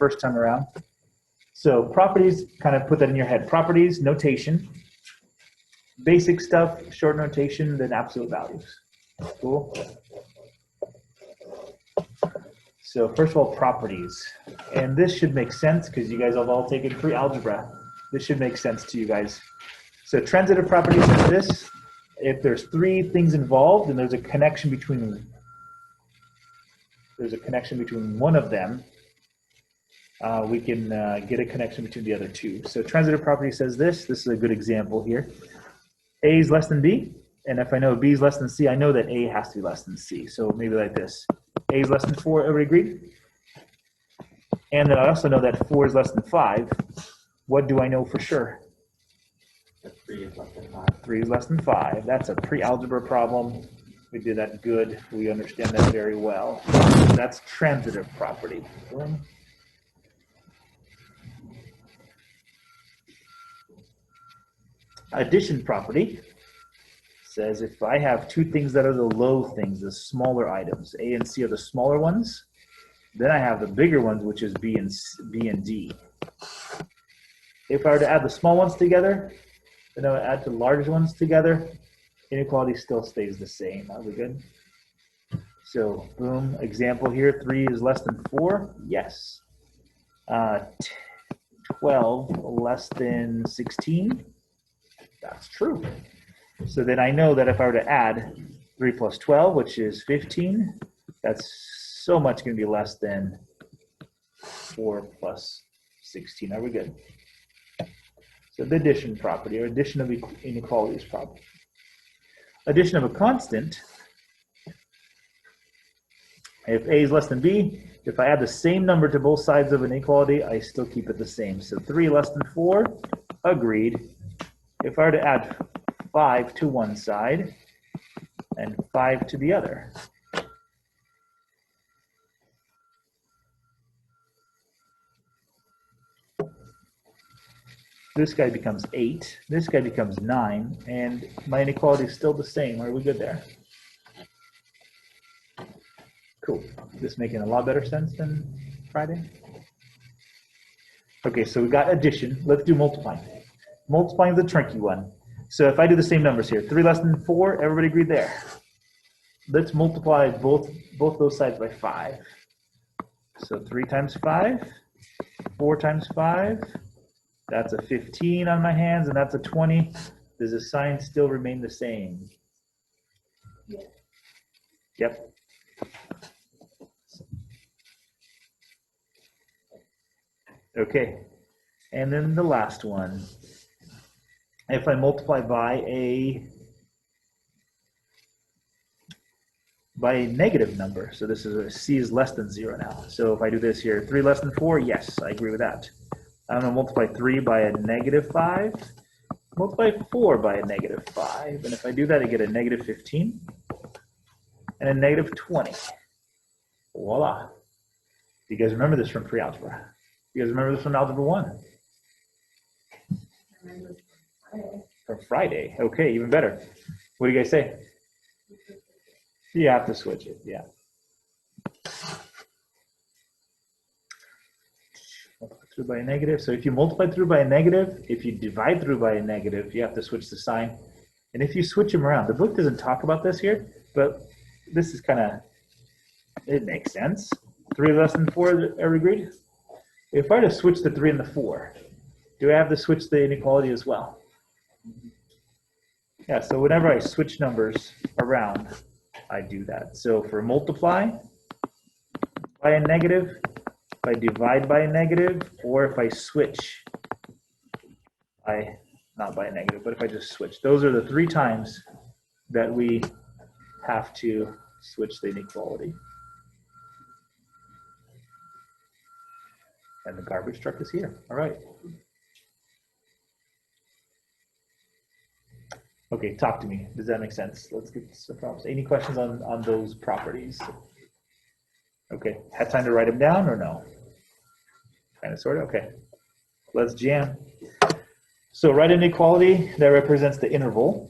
first time around. So properties, kind of put that in your head. Properties, notation, basic stuff, short notation, then absolute values. Cool. So first of all, properties. And this should make sense because you guys have all taken pre-algebra. This should make sense to you guys. So transitive property says this. If there's three things involved and there's a connection between one of them, we can get a connection between the other two. So transitive property says this. This is a good example here. A is less than B. And if I know B is less than C, I know that A has to be less than C. So maybe like this. A is less than 4, everybody agreed? And then I also know that 4 is less than 5. What do I know for sure? 3 is less than 5. 3 is less than 5. That's a pre-algebra problem. We did that good. We understand that very well. That's transitive property. Addition property says if I have two things that are the low things, the smaller items, A and C are the smaller ones, then I have the bigger ones, which is B and D. If I were to add the small ones together, then I would add the large ones together, inequality still stays the same. Are we good? So, boom, example here, 3 is less than 4, yes. 12 less than 16, that's true. So then I know that if I were to add 3 plus 12, which is 15, that's so much going to be less than 4 plus 16. Are we good? So the addition property, or addition of inequalities property. Addition of a constant, if A is less than B, if I add the same number to both sides of an inequality, I still keep it the same. So 3 less than 4, agreed. If I were to add 5 to one side and 5 to the other, this guy becomes 8, this guy becomes 9, and my inequality is still the same. Are we good there? Cool. This making a lot better sense than Friday? Okay, so we got addition. Let's do multiplying. Multiplying is the tricky one. So if I do the same numbers here, 3 less than 4, everybody agreed there. Let's multiply both those sides by 5. So 3 times 5, 4 times 5, that's a 15 on my hands, and that's a 20. Does the sign still remain the same? Yeah. Yep. Okay, and then the last one. If I multiply by a negative number, so this is C is less than 0 now. So if I do this here, 3 less than 4, yes, I agree with that. I'm going to multiply 3 by a negative 5, multiply 4 by a negative 5, and if I do that, I get a negative 15 and a negative 20. Voila. You guys remember this from pre-algebra? You guys remember this from Algebra 1? From Friday. Okay, even better. What do you guys say? You have to switch it, yeah. Multiply through by a negative. So if you multiply through by a negative, if you divide through by a negative, you have to switch the sign. And if you switch them around, the book doesn't talk about this here, but this is kind of, it makes sense. 3 less than 4, are we agreed? If I were to switch the 3 and the 4, do I have to switch the inequality as well? Yeah, so whenever I switch numbers around, I do that. So for multiply by a negative, if I divide by a negative, or if I switch by, not by a negative, but if I just switch, those are the 3 times that we have to switch the inequality. And the garbage truck is here. All right. Okay, talk to me. Does that make sense? Let's get some problems. Any questions on those properties? Okay, had time to write them down or no? Kind of, sort of, okay. Let's jam. So write an inequality that represents the interval,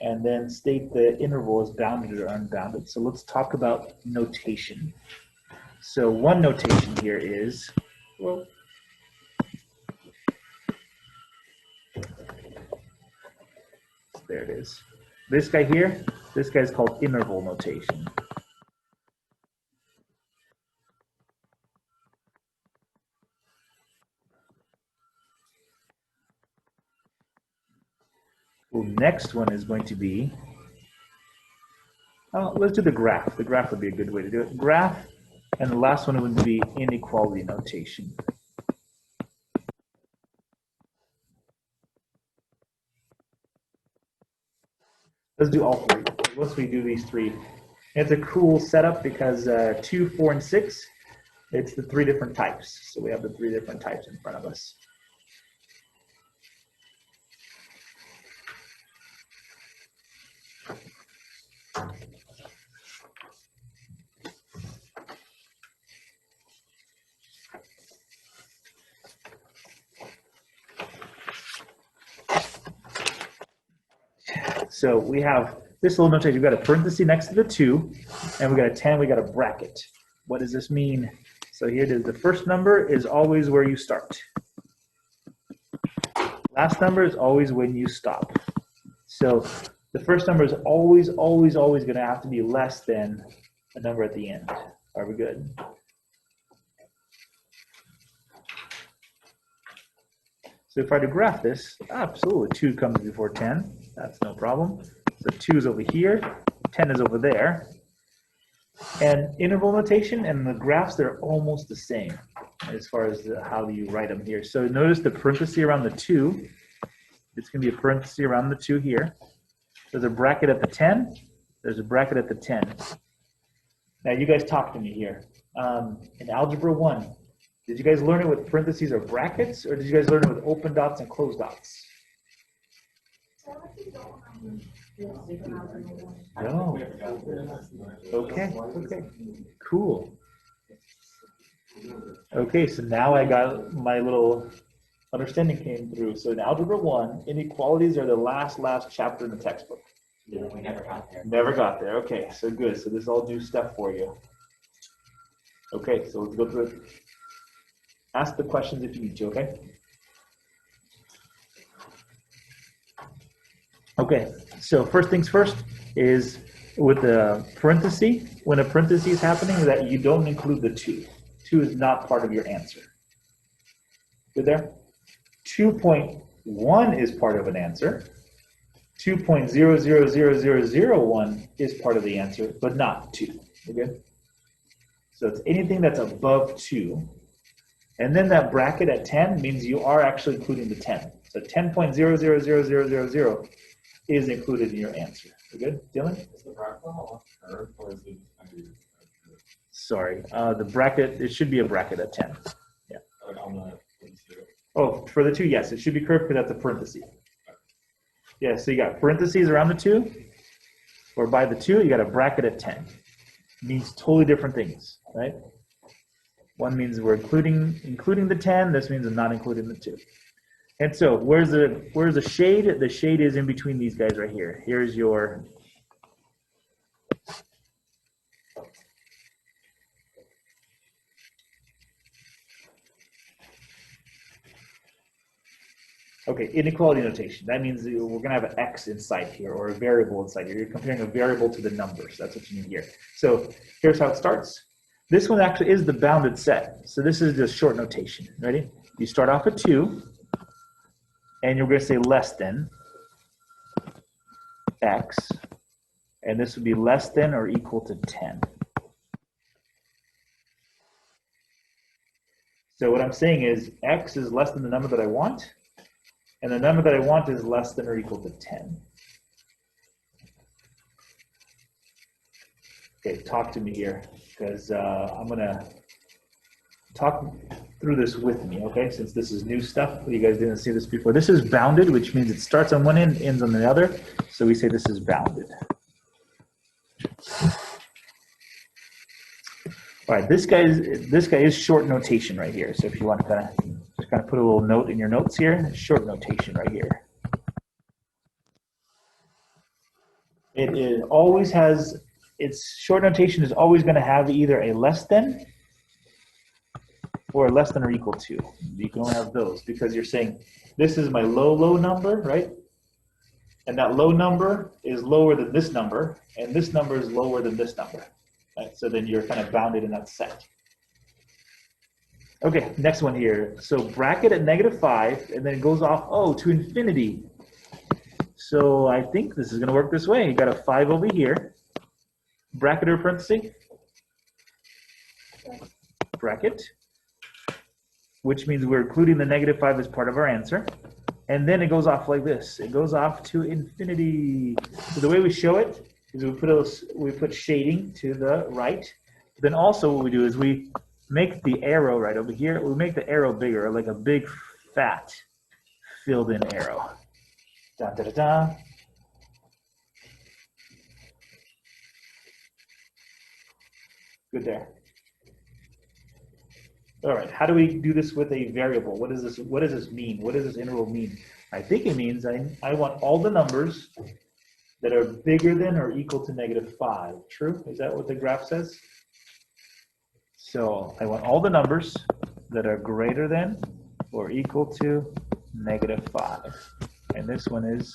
and then state the interval is bounded or unbounded. So let's talk about notation. So one notation here is Well, there it is. This guy here, this guy's called interval notation. Well, next one is going to be, let's do the graph. The graph would be a good way to do it. Graph, and the last one would be inequality notation. Let's do all three. Once we do these three, it's a cool setup because 2, 4, and 6, it's the 3 different types. So we have the 3 different types in front of us. So we have this little notation. We've got a parenthesis next to the 2, and we got a 10, we got a bracket. What does this mean? So here it is. The first number is always where you start. Last number is always when you stop. So the first number is always, always, always going to have to be less than a number at the end. Are we good? So if I were to graph this, absolutely 2 comes before 10. That's no problem. So 2 is over here, 10 is over there. And interval notation and the graphs, they're almost the same as far as how you write them here. So notice the parenthesis around the 2. It's going to be a parenthesis around the 2 here. There's a bracket at the 10. There's a bracket at the 10. Now you guys talk to me here. In Algebra 1, did you guys learn it with parentheses or brackets, or did you guys learn it with open dots and closed dots? No. Okay, okay, cool. Okay, so now I got my little understanding came through. So in Algebra 1, inequalities are the last chapter in the textbook. Yeah, we never got there. Never got there. Okay, so good. So this is all new stuff for you. Okay, so let's go through it. Ask the questions if you need to, okay? Okay, so first things first is with the parenthesis, when a parenthesis is happening, that you don't include the 2. 2 is not part of your answer. Good there? 2.1 is part of an answer. 2.000001 is part of the answer, but not 2. Okay? So it's anything that's above 2. And then that bracket at 10 means you are actually including the 10. So 10.000000 is included in your answer. You good, Dylan? Is the bracket on a curve or is it under your curve? Sorry, the bracket, it should be a bracket at 10. Yeah. Like on the 0. Oh, for the 2, yes, it should be curved because that's a parenthesis. Yeah, so you got parentheses around the 2, or by the 2, you got a bracket at 10. It means totally different things, right? One means we're including the 10. This means I'm not including the 2. And so where's the shade? The shade is in between these guys right here. Here's your okay, inequality notation. That means we're going to have an x inside here or a variable inside here. You're comparing a variable to the numbers. That's what you need here. So here's how it starts. This one actually is the bounded set. So this is just short notation. Ready? You start off at 2, and you're going to say less than x, and this would be less than or equal to 10. So what I'm saying is x is less than the number that I want, and the number that I want is less than or equal to 10. Okay, talk to me here, because I'm going to talk through this with me, okay, since this is new stuff. You guys didn't see this before. This is bounded, which means it starts on one end, ends on the other, so we say this is bounded. All right, this guy is short notation right here, so if you want to just kind of put a little note in your notes here, short notation right here. It always has, its short notation is always going to have either a less than or less than or equal to. You can only have those because you're saying this is my low number, right? And that low number is lower than this number, and this number is lower than this number. Right? So then you're kind of bounded in that set. Okay, next one here. So bracket at -5, and then it goes off, to infinity. So I think this is going to work this way. You got a 5 over here. Bracket or parenthesis? Bracket. Which means we're including the -5 as part of our answer. And then it goes off like this. It goes off to infinity. So the way we show it is we put shading to the right. Then also what we do is we make the arrow right over here. We make the arrow bigger, like a big fat filled in arrow. Da, da, da, da. Good there. All right, how do we do this with a variable? What does this mean? What does this interval mean? I think it means I want all the numbers that are bigger than or equal to -5. True? Is that what the graph says? So I want all the numbers that are greater than or equal to -5. And this one is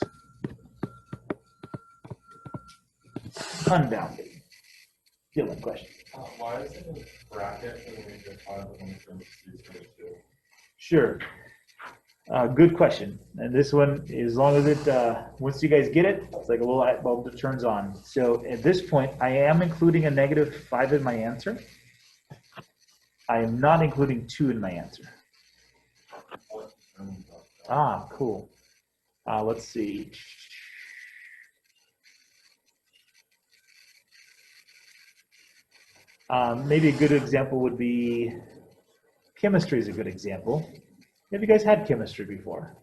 unbounded. Dylan, question. Why is it a bracket for the -5 when it comes to 2? Sure. Good question. And this one, as long as it, once you guys get it, it's like a little light bulb that turns on. So at this point, I am including a -5 in my answer. I am not including 2 in my answer. Cool. Let's see. Maybe a good example would be chemistry is a good example. Have you guys had chemistry before?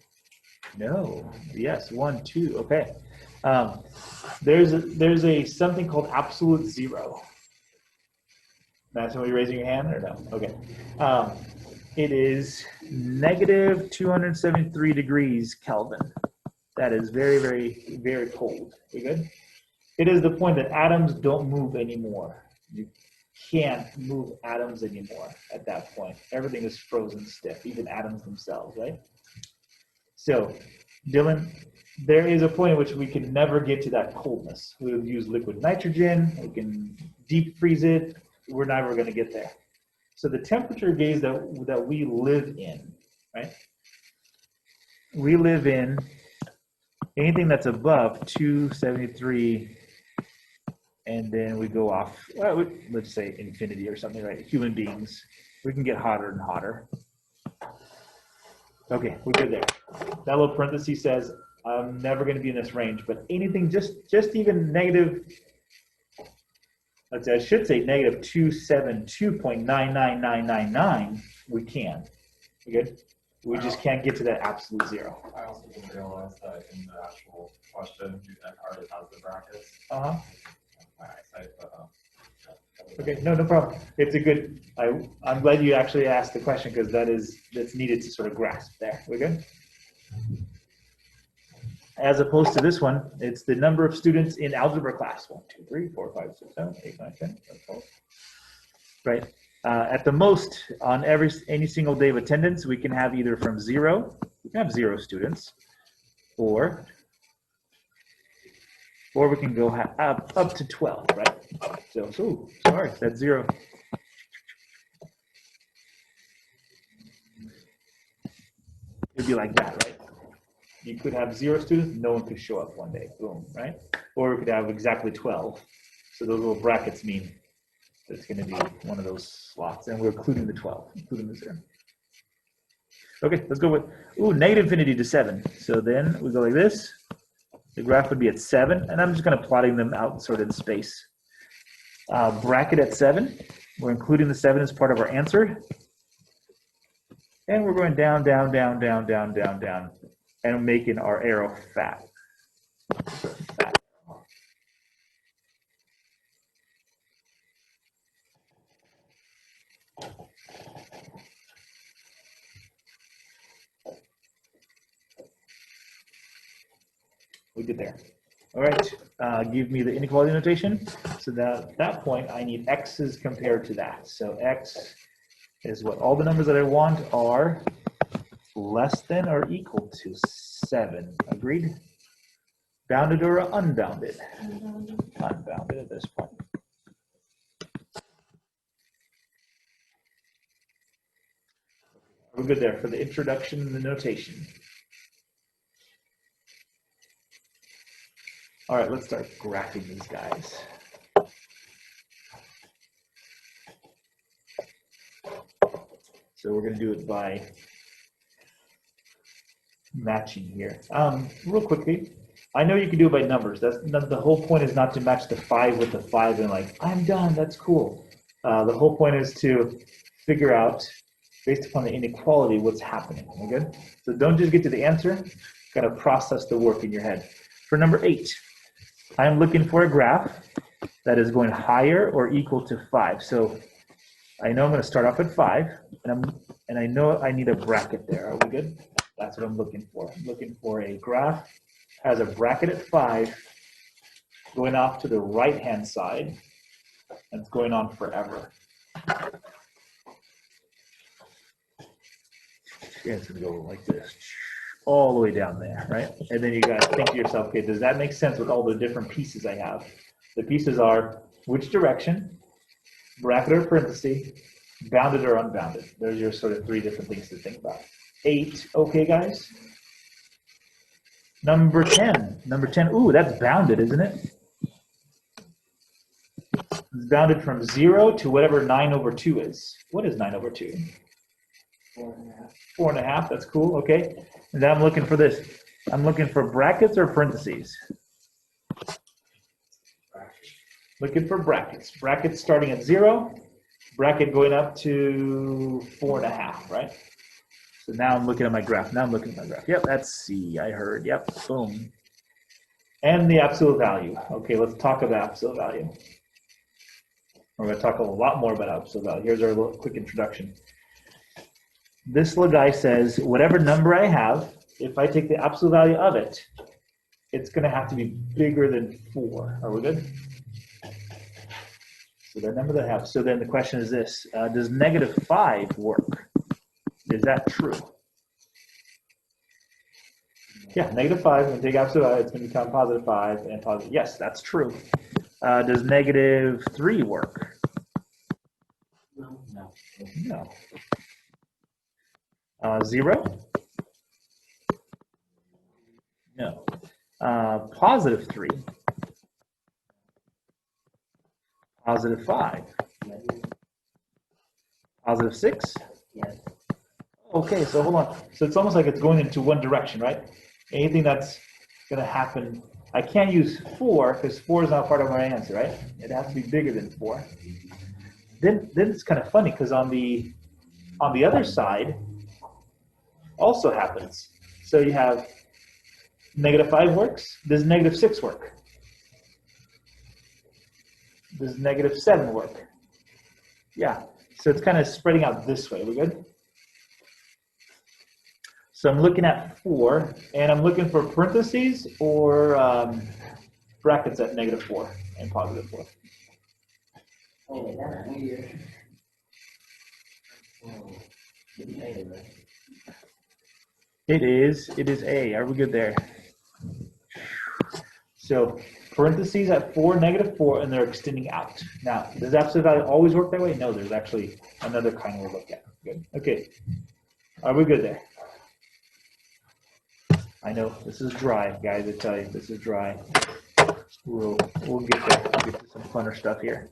No. Yes. 1, 2. Okay. There's a something called absolute zero. That's somebody raising your hand or no? Okay. It is -273 degrees Kelvin. That is very, very, very cold. We good? It is the point that atoms don't move anymore. You can't move atoms anymore at that point. Everything is frozen stiff, even atoms themselves, right? So, Dylan, there is a point at which we can never get to that coldness. We would use liquid nitrogen, we can deep freeze it, we're never going to get there. So the temperature gauge that we live in, right? We live in anything that's above 273, and then we go off, well, let's say infinity or something, right? Human beings, we can get hotter and hotter. Okay, we're good there. That little parenthesis says, I'm never going to be in this range, but anything just even negative, let's say, I should say -272.99999, we can. We good? We just can't get to that absolute zero. I also didn't realize that in the actual question, you already has the brackets. Uh-huh. My eyesight, but Okay, no problem. It's a good, I'm glad you actually asked the question because that's needed to sort of grasp there. We good? As opposed to this one, it's the number of students in algebra class. 1, 2, 3, 4, 5, 6, 7, 8, 9, 10, 11, 12. Right. At the most, on any single day of attendance, we can have either from 0, we can have 0 students, or we can go up to 12, right? So, sorry, that's 0. It'd be like that, right? You could have 0 students, no one could show up one day, boom, right? Or we could have exactly 12. So those little brackets mean that it's going to be one of those slots, and we're including the 12, including the 0. Okay, let's go with, -infinity to 7. So then we go like this. The graph would be at 7, and I'm just kind of plotting them out sort of in space. Bracket at 7. We're including the 7 as part of our answer. And we're going down, down, down, down, down, down, down, and making our arrow fat. We get there. All right, give me the inequality notation. So that at that point, I need x's compared to that. So x is what? All the numbers that I want are less than or equal to 7. Agreed? Bounded or unbounded? Unbounded at this point. We're good there for the introduction and the notation. All right, let's start graphing these guys. So we're going to do it by matching here. Real quickly, I know you can do it by numbers. The whole point is not to match the 5 with the 5 and like, I'm done, that's cool. The whole point is to figure out, based upon the inequality, what's happening. Okay? Good? So don't just get to the answer, got to process the work in your head. For number 8, I'm looking for a graph that is going higher or equal to 5. So I know I'm going to start off at 5, and I know I need a bracket there. Are we good? That's what I'm looking for. I'm looking for a graph has a bracket at 5 going off to the right-hand side, and it's going on forever. Yeah, it's going to go like this, all the way down there, right? And then you guys think to yourself, okay, does that make sense with all the different pieces I have? The pieces are which direction, bracket or parenthesis, bounded or unbounded. There's your sort of 3 different things to think about. 8, okay, guys? Number 10. Number 10, ooh, that's bounded, isn't it? It's bounded from 0 to whatever 9 over 2 is. What is 9 over 2? 4.5. 4.5, that's cool, okay. And then I'm looking for this. I'm looking for brackets or parentheses? Looking for brackets. Brackets starting at 0, bracket going up to 4.5, right? So now I'm looking at my graph. Yep, that's C, I heard. Yep, boom. And the absolute value. Okay, let's talk about absolute value. We're going to talk a lot more about absolute value. Here's our little quick introduction. This little guy says, whatever number I have, if I take the absolute value of it, it's going to have to be bigger than 4. Are we good? So the number that I have. So then the question is this, does -5 work? Is that true? Yeah, -5, when you take absolute value, it's going to become +5 and positive. Yes, that's true. Does -3 work? No. No. 0? No. +3? +5? +6? Yes. Okay, so hold on. So it's almost like it's going into one direction, right? Anything that's going to happen, I can't use 4 because 4 is not part of my answer, right? It has to be bigger than 4. Then it's kind of funny because on the other side also happens. So you have -5 works. Does -6 work? Does -7 work? Yeah. So it's kind of spreading out this way. We good? So I'm looking at 4, and I'm looking for parentheses or brackets at -4 and +4. Oh, that's weird. Oh, right? It is A. Are we good there? So parentheses at 4, -4, and they're extending out. Now, does absolute value always work that way? No, there's actually another kind we'll look at. Good. Okay. Are we good there? I know this is dry, guys. I tell you, this is dry. We'll get there. We'll get to some funner stuff here.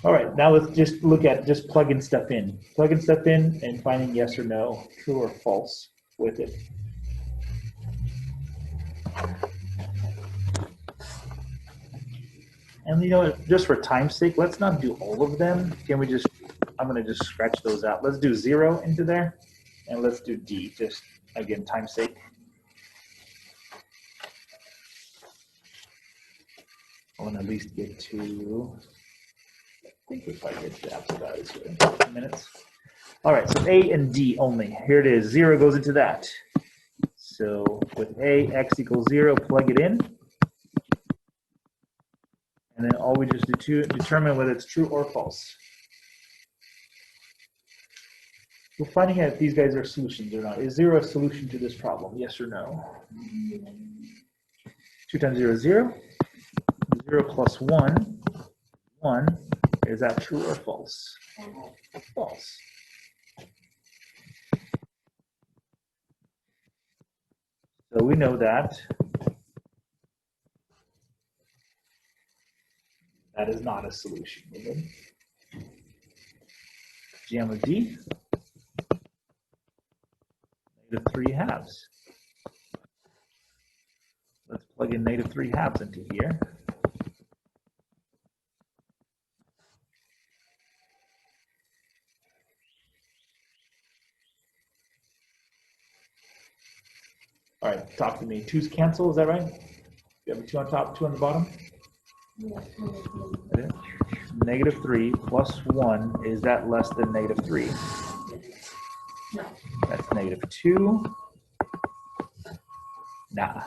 All right, now let's just look at just plugging stuff in. Plugging stuff in and finding yes or no, true or false with it. And you know what, just for time's sake, let's not do all of them. Can we just, I'm gonna just scratch those out. Let's do 0 into there, and let's do D, just again, time's sake. I want to at least get to, I think if I get to absolute values here in 15 minutes. All right, so A and D only. Here it is, 0 goes into that. So with A, x equals 0, plug it in. And then all we just do to determine whether it's true or false. We're finding out if these guys are solutions or not. Is there a solution to this problem? Yes or no? 2 times 0 is 0. 0 plus 1, 1. Is that true or false? False. So we know that that is not a solution. Geom of D, -3 halves. Let's plug in -3 halves into here. All right, talk to me. 2's cancel, is that right? You have a 2 on top, 2 on the bottom? Okay. -3 plus 1, is that less than -3? No. That's -2. Nah,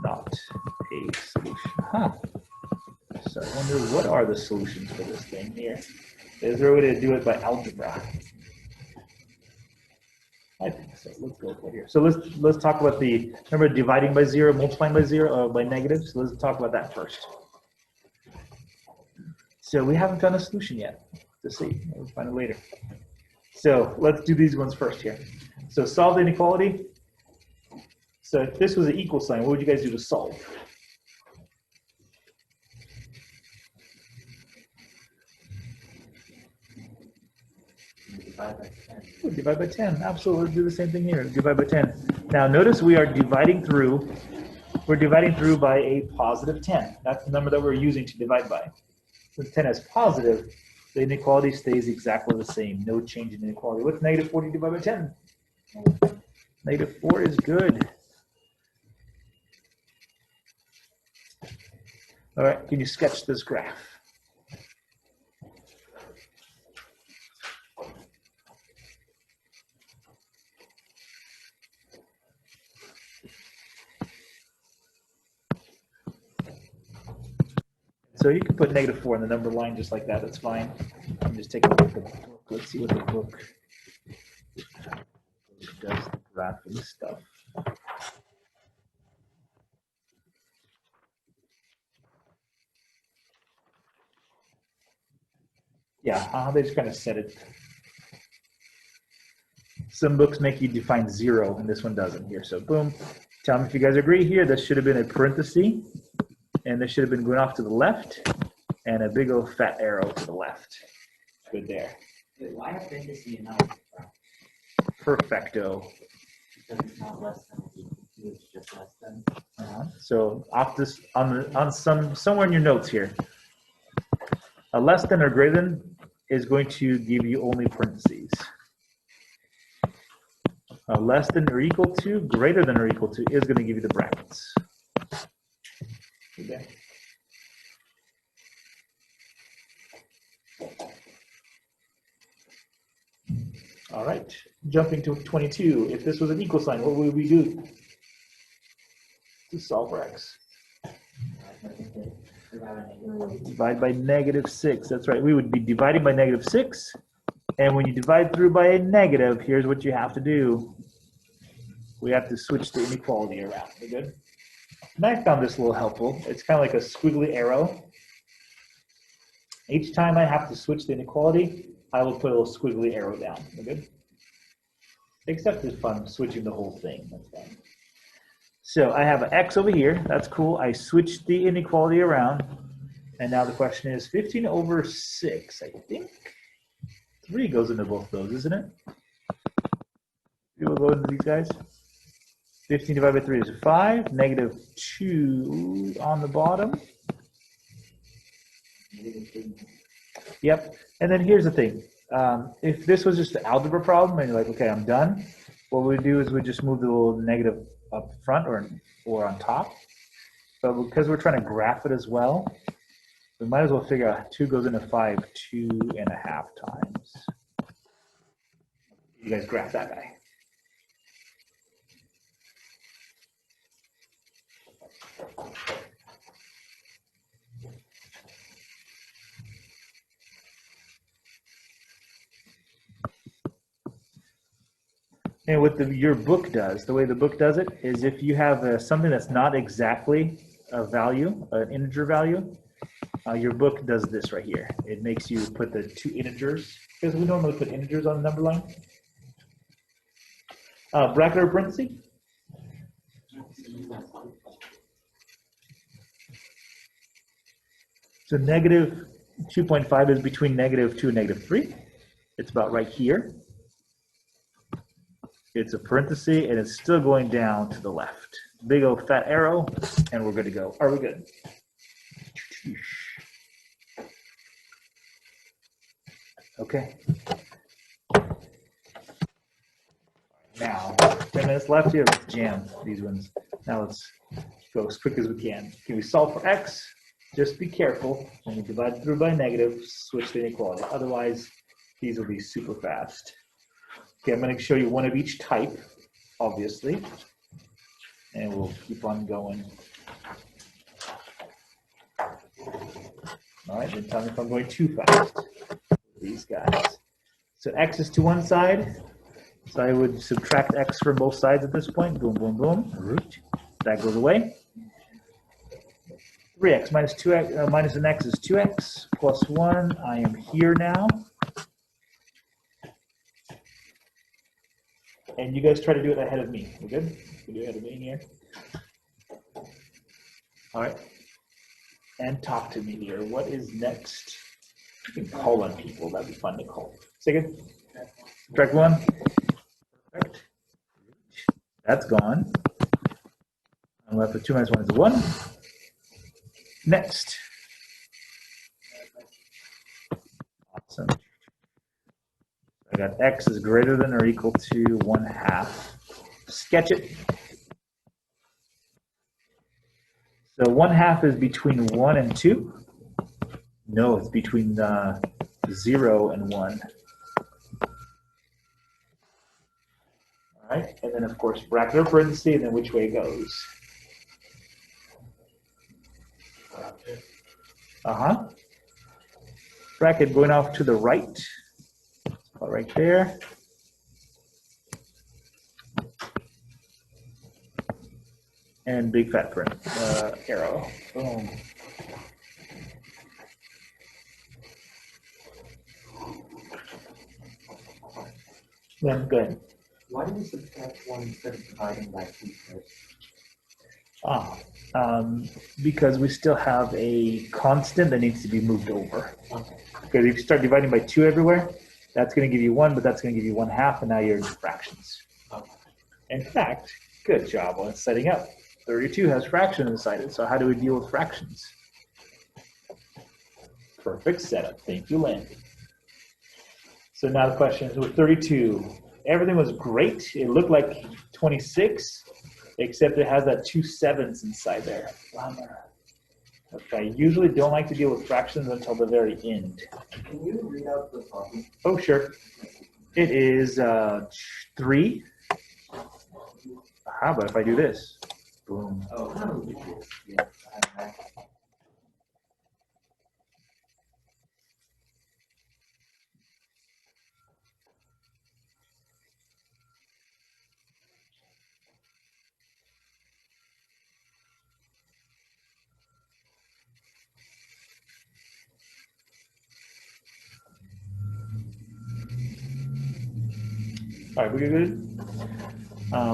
not a solution. Huh. So I wonder what are the solutions for this thing here? Is there a way to do it by algebra? I think so. Let's go for here. So let's talk about the, remember dividing by 0, multiplying by 0, or by negative. So let's talk about that first. So we haven't done a solution yet. Let's see. We'll find it later. So let's do these ones first here. So solve the inequality. So if this was an equal sign, what would you guys do to solve? Divide by 10. Absolutely. Let's do the same thing here. Divide by 10. Now notice we are dividing through. We're dividing through by a positive 10. That's the number that we're using to divide by. Since 10 is positive, the inequality stays exactly the same. No change in inequality. What's -40 divided by 10? -4 is good. All right, can you sketch this graph? So you can put -4 in the number line just like that. That's fine. I'm just taking a look at the book. Let's see what the book does the graphing stuff. Yeah, they just kind of set it. Some books make you define 0, and this one doesn't here. So boom. Tell me if you guys agree here. This should have been a parenthesis, and this should have been going off to the left, and a big old fat arrow to the left. Good there. Wait, why have parentheses and not Perfecto. because it's not less than or equal to, it's just less than. So off this on somewhere in your notes here, a less than or greater than is going to give you only parentheses. A less than or equal to, greater than or equal to is going to give you the brackets. Okay. All right, jumping to 22. If this was an equal sign, what would we do to solve for x? Divide by -6. That's right. We would be dividing by -6. And when you divide through by a negative, here's what you have to do. We have to switch the inequality around. We good? And I found this a little helpful. It's kind of like a squiggly arrow. Each time I have to switch the inequality, I will put a little squiggly arrow down. We good? Except if I'm switching the whole thing. That's fine. So I have an x over here. That's cool. I switched the inequality around. And now the question is 15/6, I think. 3 goes into both those, isn't it? 3 will go into these guys. 15 divided by 3 is 5. -2 on the bottom. Yep. And then here's the thing. If this was just an algebra problem and you're like, okay, I'm done, what we do is we just move the little negative up front or on top. But because we're trying to graph it as well, we might as well figure out 2 goes into 5 2.5 times. You guys graph that guy. And what your book does, the way the book does it, is if you have something that's not exactly a value, an integer value, your book does this right here. It makes you put the two integers, because we normally put integers on the number line. Bracket or parenthesis? So negative 2.5 is between negative 2 and negative 3. It's about right here. It's a parenthesis, and it's still going down to the left. Big old fat arrow, and we're good to go. Are we good? Okay. Now, 10 minutes left here. Let's jam these ones. Now let's go as quick as we can. Can we solve for x? Just be careful. When we divide through by negative, switch to inequality. Otherwise, these will be super fast. Okay, I'm going to show you one of each type, obviously. And we'll keep on going. All right, then tell me if I'm going too fast. These guys. So x is to one side. So I would subtract x from both sides at this point. Boom, boom, boom. That goes away. 3x minus 2x minus an x is 2x plus 1. I am here now. And you guys try to do it ahead of me. We good? We do it ahead of me here. All right. And talk to me here. What is next? You can call on people. That'd be fun to call. Second. Subtract 1. Perfect. That's gone. I'm left with 2 minus 1 is 1. Next. Awesome. I got x is greater than or equal to 1/2. Sketch it. So 1/2 is between 1 and 2. No, it's between 0 and 1. All right, and then of course bracket or parenthesis, and then which way it goes. Bracket going off to the right. Right there. And big fat print arrow. Boom. Then good. Why do we subtract 1 instead of dividing by 2 first? Because we still have a constant that needs to be moved over. Okay. Because if you start dividing by 2 everywhere, that's going to give you 1, but that's going to give you 1/2, and now you're in fractions. Okay. In fact, good job on setting up. 32 has fractions inside it, so how do we deal with fractions? Perfect setup. Thank you, Lynn. So now the question is with 32. Everything was great. It looked like 26, except it has that 2 7s inside there. Bummer. Okay, I usually don't like to deal with fractions until the very end. Can you read out the problem? Oh, sure. It is 3. How about if I do this? Boom. Oh, yeah. All right, we're good.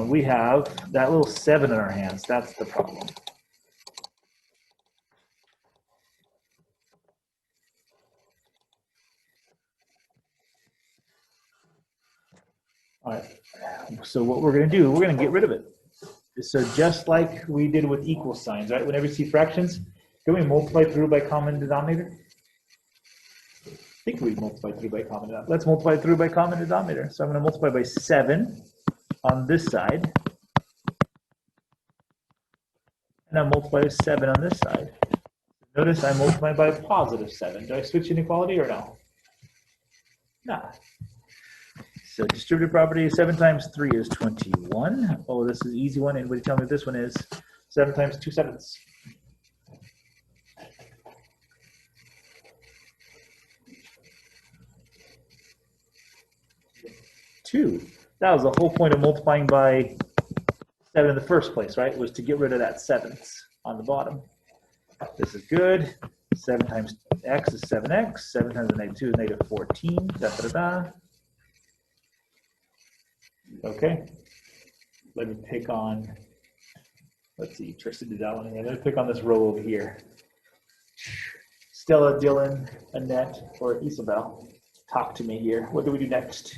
We have that little 7 in our hands. That's the problem. All right. So what we're going to do, we're going to get rid of it. So just like we did with equal signs, right? Whenever you see fractions, can we multiply through by common denominator? I think we multiply through by common denominator. Let's multiply through by common denominator. So I'm going to multiply by 7 on this side. And I multiply by 7 on this side. Notice I multiply by a positive 7. Do I switch inequality or no? Nah. So distributive property, 7 times 3 is 21. Oh, this is an easy one. Anybody tell me what this one is? 7 times 2 7ths. 2. That was the whole point of multiplying by 7 in the first place, right? Was to get rid of that sevenths on the bottom. This is good. 7 times x is 7x. 7 times the -2 is -14. Da, da, da, da. Okay. Let me pick on, let's see, Tristan did that one again. Let me pick on this row over here. Stella, Dylan, Annette, or Isabel, talk to me here. What do we do next?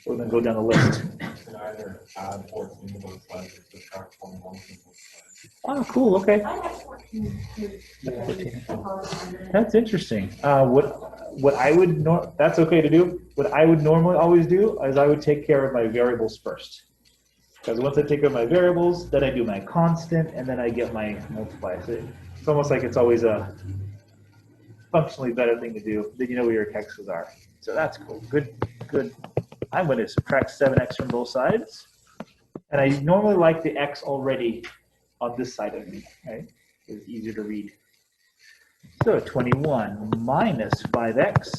We're going to go down the list. You can either add 14 to both sides or subtract 21 from both sides. Oh, cool. Okay. I have 14 too. That's interesting. What I would that's okay to do. What I would normally always do is I would take care of my variables first. Because once I take care of my variables, then I do my constant, and then I get my multiply. So it's almost like it's always a functionally better thing to do. Then you know where your hexes are. So that's cool. Good, good. I'm going to subtract 7x from both sides. And I normally like the x already on this side of me, right? It's easier to read. So 21 minus 5x.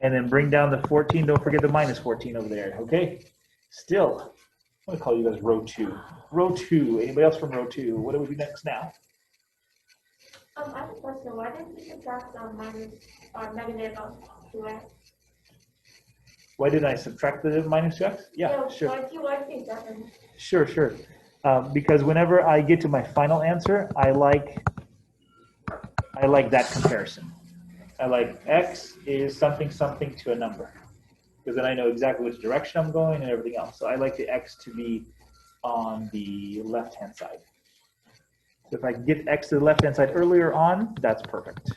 And then bring down the 14. Don't forget the minus 14 over there, okay? Still, I'm going to call you guys row 2. Row 2. Anybody else from row 2? What do we do next now? I have a question. Why didn't you subtract the minus or negative of 2x? Why did I subtract the minus 2x? Yeah, sure. Why do you think that? Sure, sure. Because whenever I get to my final answer, I like that comparison. I like x is something something to a number, because then I know exactly which direction I'm going and everything else. So I like the x to be on the left-hand side. So if I can get x to the left-hand side earlier on, that's perfect.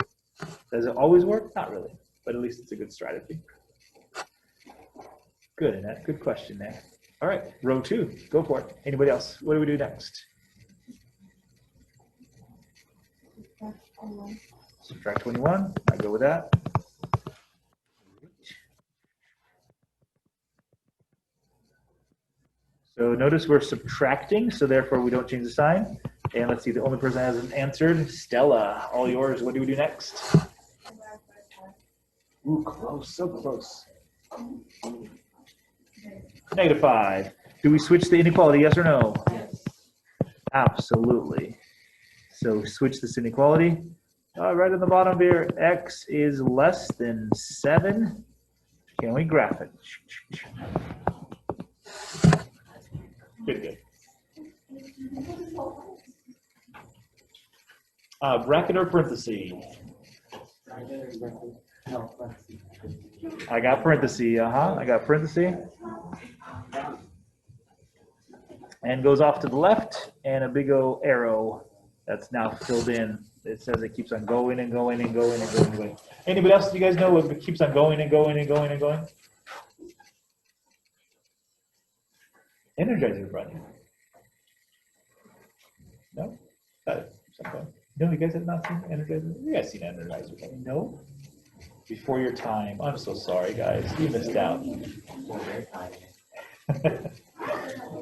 Does it always work? Not really, but at least it's a good strategy. Good, Annette. Good question there. All right, row 2. Go for it. Anybody else? What do we do next? Subtract 21. I go with that. So notice we're subtracting, so therefore we don't change the sign. And let's see, the only person that hasn't answered, Stella. All yours. What do we do next? Ooh, close. So close. -5. Do we switch the inequality, yes or no? Yes. Absolutely. So switch this inequality. Right on the bottom here, x is less than 7. Can we graph it? Good, good. Bracket or parenthesis? No, let's see. I got parenthesis, I got parenthesis. And goes off to the left, and a big old arrow that's now filled in. It says it keeps on going and going and going and going and going. Anybody else, you guys know what it keeps on going and going and going and going? Energizer running. No? No, you guys have not seen Energizer? You guys seen Energizer running? No? Before your time. I'm so sorry, guys. You missed out.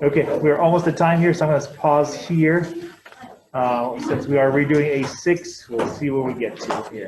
Okay, we're almost at time here, so I'm going to pause here. Since we are redoing A6, we'll see where we get to here.